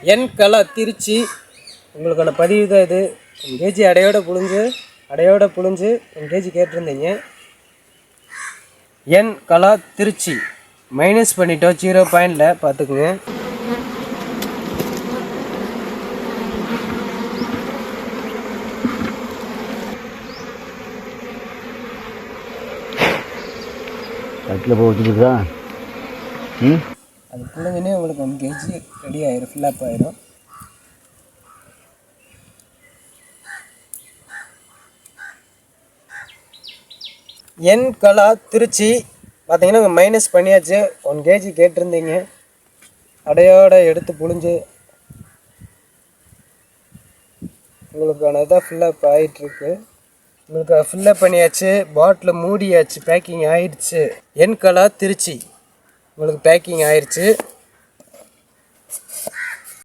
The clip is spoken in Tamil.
என் கலா திருச்சி உங்களுக்கான பதிவு தான் இது. 1 கேஜி அடையோட புழிஞ்சு 1 கேஜி கேட்டிருந்தீங்க. என் கலா திருச்சி மைனஸ் பண்ணிட்டோம் 0.ல பார்த்துக்குங்க. கட்டில் போட்டுருக்கா. அது புழுங்கினே உங்களுக்கு 1 கேஜி ரெடி ஆயிரும், ஃபில்லப் ஆயிரும். என் கலா திருச்சி பார்த்தீங்கன்னா மைனஸ் பண்ணியாச்சு. 1 கேஜி கேட்டிருந்தீங்க. அடையோட எடுத்து புழிஞ்சு உங்களுக்கான இதாக ஃபில்லப் ஆகிட்டுருக்கு. உங்களுக்கு ஃபில்லப் பண்ணியாச்சு, பாட்டில் மூடியாச்சு, பேக்கிங் ஆயிடுச்சு. என் கலா திருச்சி உங்களுக்கு பேக்கிங் ஆயிடுச்சு.